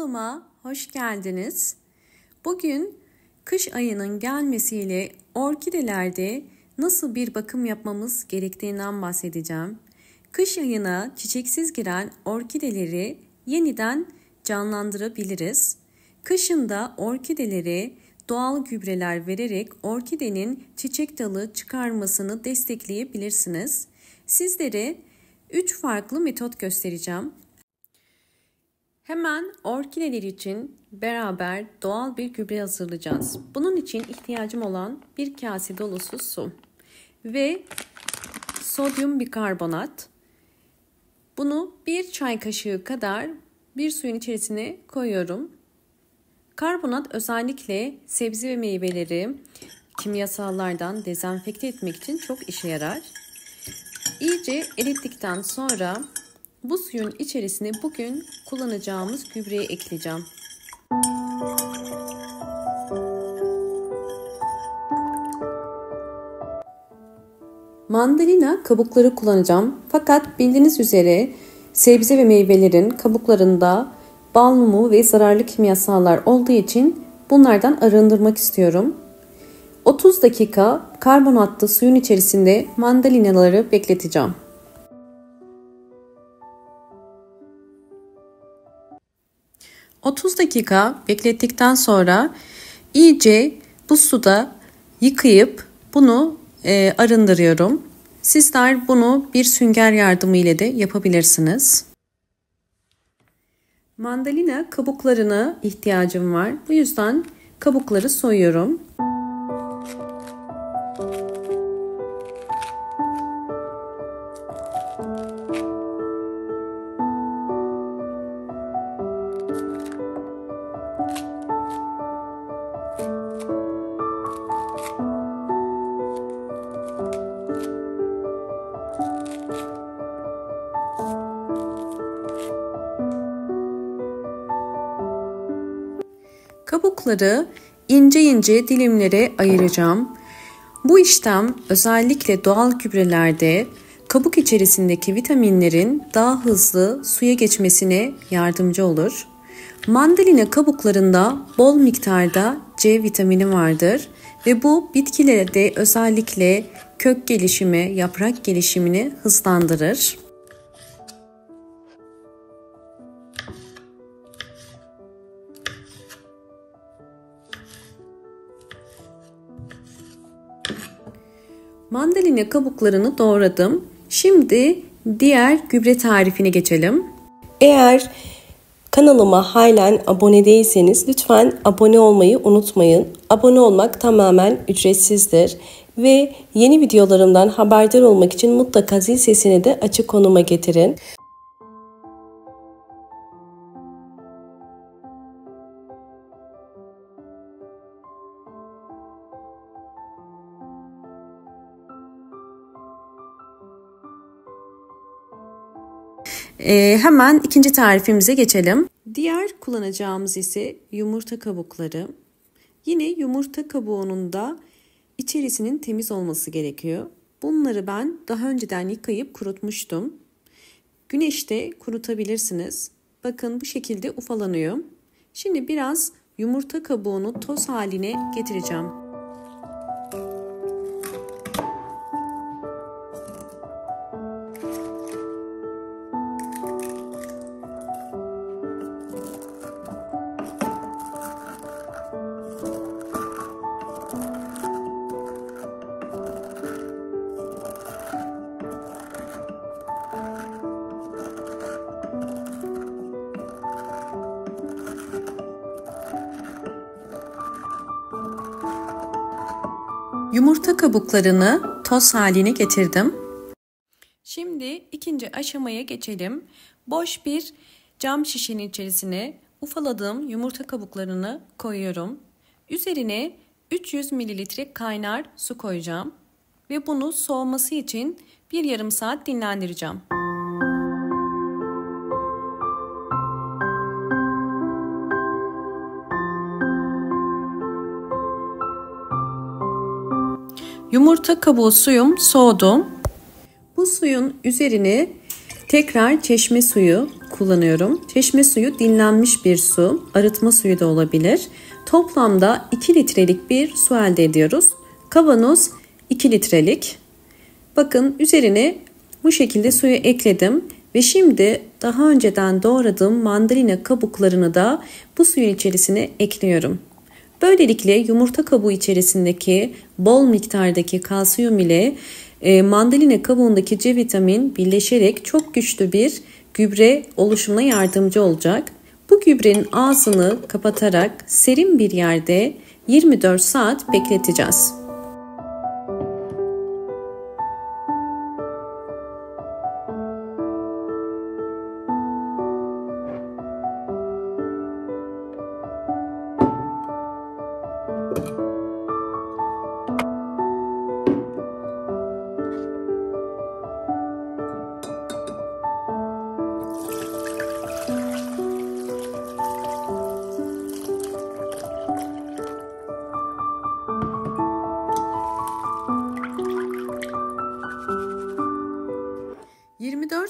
Kanalıma hoş geldiniz. Bugün kış ayının gelmesiyle orkidelerde nasıl bir bakım yapmamız gerektiğinden bahsedeceğim. Kış ayına çiçeksiz giren orkideleri yeniden canlandırabiliriz. Kışında orkidelere doğal gübreler vererek orkidenin çiçek dalı çıkarmasını destekleyebilirsiniz. Sizlere 3 farklı metot göstereceğim. Hemen orkideler için beraber doğal bir gübre hazırlayacağız. Bunun için ihtiyacım olan bir kase dolusu su ve sodyum bikarbonat. Bunu bir çay kaşığı kadar bir suyun içerisine koyuyorum. Karbonat özellikle sebze ve meyveleri kimyasallardan dezenfekte etmek için çok işe yarar. İyice erittikten sonra bu suyun içerisine bugün kullanacağımız gübreyi ekleyeceğim. Mandalina kabukları kullanacağım. Fakat bildiğiniz üzere sebze ve meyvelerin kabuklarında bal mumu ve zararlı kimyasallar olduğu için bunlardan arındırmak istiyorum. 30 dakika karbonatlı suyun içerisinde mandalinaları bekleteceğim. ...30 dakika beklettikten sonra iyice bu suda yıkayıp bunu arındırıyorum. Sizler bunu bir sünger yardımı ile de yapabilirsiniz. Mandalina kabuklarına ihtiyacım var. Bu yüzden kabukları soyuyorum. Kabukları ince ince dilimlere ayıracağım. Bu işlem özellikle doğal gübrelerde kabuk içerisindeki vitaminlerin daha hızlı suya geçmesine yardımcı olur. Mandalina kabuklarında bol miktarda C vitamini vardır ve bu bitkilerde özellikle kök gelişimi, yaprak gelişimini hızlandırır. Mandalina kabuklarını doğradım. Şimdi diğer gübre tarifine geçelim. Eğer kanalıma halen abone değilseniz lütfen abone olmayı unutmayın. Abone olmak tamamen ücretsizdir. Ve yeni videolarımdan haberdar olmak için mutlaka zil sesini de açık konuma getirin. Hemen ikinci tarifimize geçelim. Diğer kullanacağımız ise yumurta kabukları. Yine yumurta kabuğunun da içerisinin temiz olması gerekiyor. Bunları ben daha önceden yıkayıp kurutmuştum. Güneşte kurutabilirsiniz. Bakın bu şekilde ufalanıyor. Şimdi biraz yumurta kabuğunu toz haline getireceğim. Yumurta kabuklarını toz haline getirdim. Şimdi ikinci aşamaya geçelim. Boş bir cam şişenin içerisine ufaladığım yumurta kabuklarını koyuyorum. Üzerine 300 ml kaynar su koyacağım. Ve bunu soğuması için bir yarım saat dinlendireceğim. Yumurta kabuğu suyum soğudu. Bu suyun üzerine tekrar çeşme suyu kullanıyorum. Çeşme suyu dinlenmiş bir su, arıtma suyu da olabilir. Toplamda 2 litrelik bir su elde ediyoruz. Kavanoz 2 litrelik. Bakın üzerine bu şekilde suyu ekledim ve şimdi daha önceden doğradığım mandalina kabuklarını da bu suyun içerisine ekliyorum. Böylelikle yumurta kabuğu içerisindeki bol miktardaki kalsiyum ile mandalina kabuğundaki C vitamin birleşerek çok güçlü bir gübre oluşumuna yardımcı olacak. Bu gübrenin ağzını kapatarak serin bir yerde 24 saat bekleteceğiz.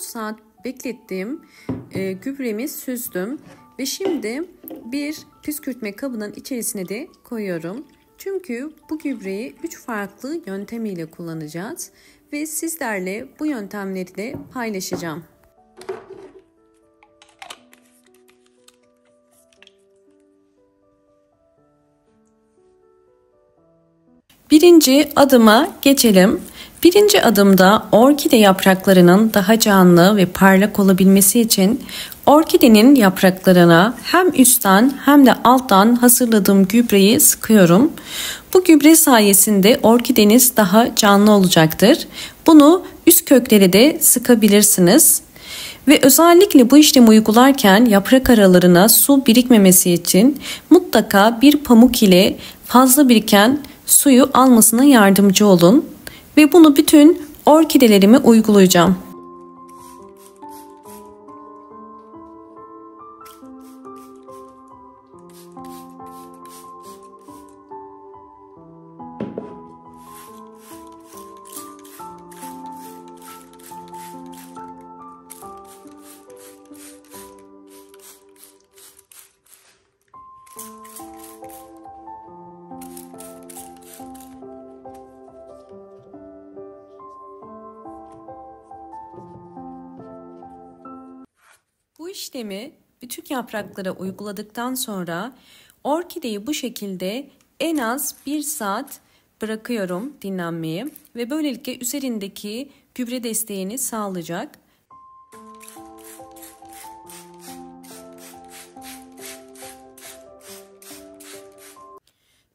Saat beklettiğim gübremi süzdüm ve şimdi bir püskürtme kabının içerisine de koyuyorum. Çünkü bu gübreyi 3 farklı yöntemiyle kullanacağız ve sizlerle bu yöntemleri de paylaşacağım. Birinci adıma geçelim. Birinci adımda orkide yapraklarının daha canlı ve parlak olabilmesi için orkidenin yapraklarına hem üstten hem de alttan hazırladığım gübreyi sıkıyorum. Bu gübre sayesinde orkideniz daha canlı olacaktır. Bunu üst kökleri de sıkabilirsiniz. Ve özellikle bu işlemi uygularken yaprak aralarına su birikmemesi için mutlaka bir pamuk ile fazla biriken suyu almasına yardımcı olun. Ve bunu bütün orkidelerime uygulayacağım. Bu işlemi bütün yapraklara uyguladıktan sonra orkideyi bu şekilde en az 1 saat bırakıyorum dinlenmeye ve böylelikle üzerindeki gübre desteğini sağlayacak.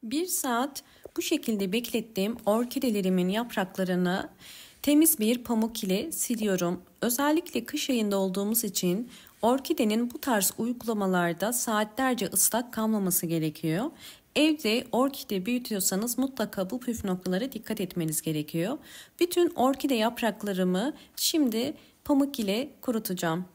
Bir saat bu şekilde beklettiğim orkidelerimin yapraklarını temiz bir pamuk ile siliyorum. Özellikle kış ayında olduğumuz için orkidenin bu tarz uygulamalarda saatlerce ıslak kalmaması gerekiyor. Evde orkide büyütüyorsanız mutlaka bu püf noktalara dikkat etmeniz gerekiyor. Bütün orkide yapraklarımı şimdi pamuk ile kurutacağım.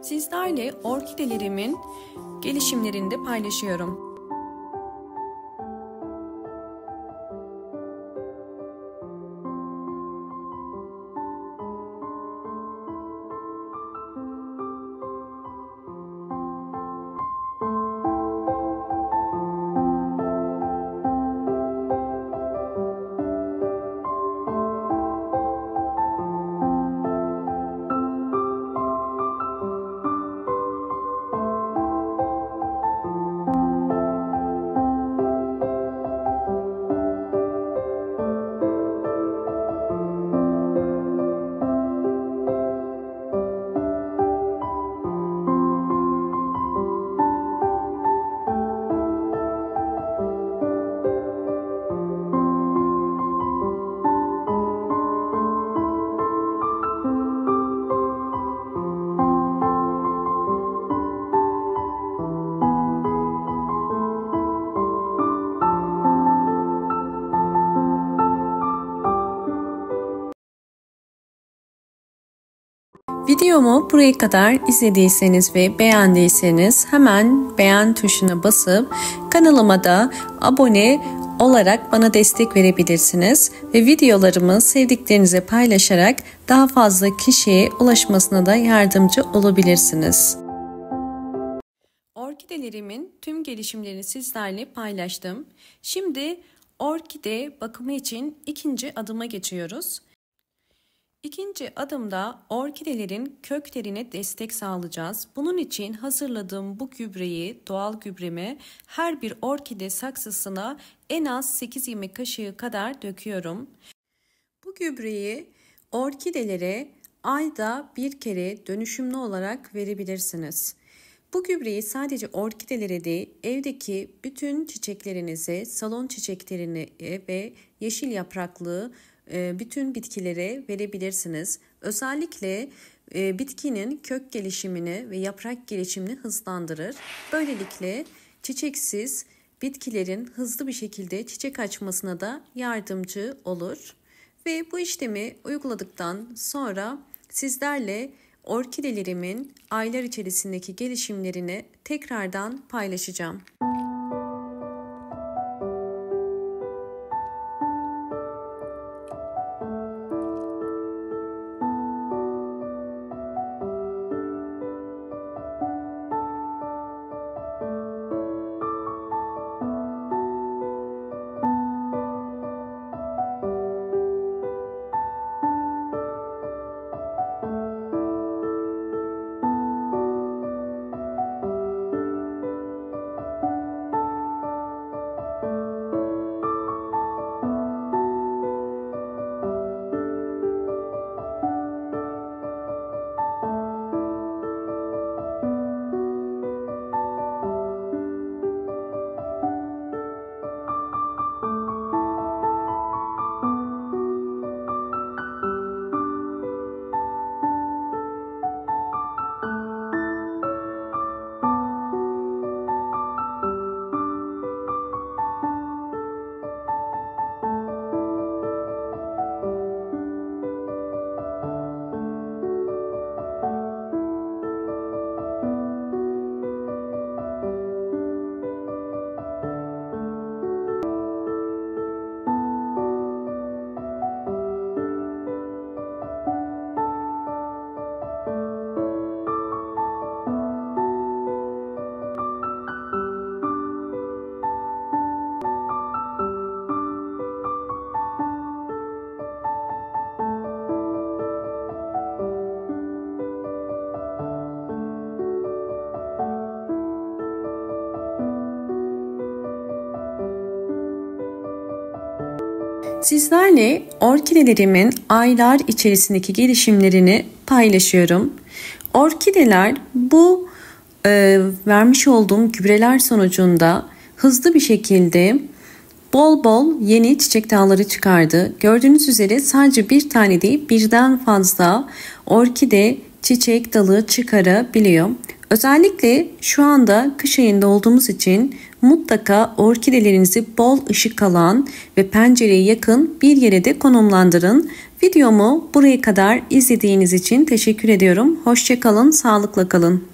Sizlerle orkidelerimin gelişimlerini de paylaşıyorum. Videomu buraya kadar izlediyseniz ve beğendiyseniz hemen beğen tuşuna basıp kanalıma da abone olarak bana destek verebilirsiniz ve videolarımı sevdiklerinize paylaşarak daha fazla kişiye ulaşmasına da yardımcı olabilirsiniz. Orkidelerimin tüm gelişimlerini sizlerle paylaştım. Şimdi orkide bakımı için ikinci adıma geçiyoruz. İkinci adımda orkidelerin köklerine destek sağlayacağız. Bunun için hazırladığım bu gübreyi, doğal gübremi her bir orkide saksısına en az 8 yemek kaşığı kadar döküyorum. Bu gübreyi orkidelere ayda bir kere dönüşümlü olarak verebilirsiniz. Bu gübreyi sadece orkidelere değil, evdeki bütün çiçeklerinize, salon çiçeklerine ve yeşil yapraklı bütün bitkilere verebilirsiniz. Özellikle bitkinin kök gelişimini ve yaprak gelişimini hızlandırır. Böylelikle çiçeksiz bitkilerin hızlı bir şekilde çiçek açmasına da yardımcı olur. Ve bu işlemi uyguladıktan sonra sizlerle orkidelerimin aylar içerisindeki gelişimlerini tekrardan paylaşacağım. Sizlerle orkidelerimin aylar içerisindeki gelişimlerini paylaşıyorum. Orkideler bu vermiş olduğum gübreler sonucunda hızlı bir şekilde bol bol yeni çiçek dalları çıkardı. Gördüğünüz üzere sadece bir tane değil birden fazla orkide çiçek dalı çıkarabiliyor. Özellikle şu anda kış ayında olduğumuz için mutlaka orkidelerinizi bol ışık alan ve pencereye yakın bir yere de konumlandırın. Videomu buraya kadar izlediğiniz için teşekkür ediyorum. Hoşça kalın, sağlıkla kalın.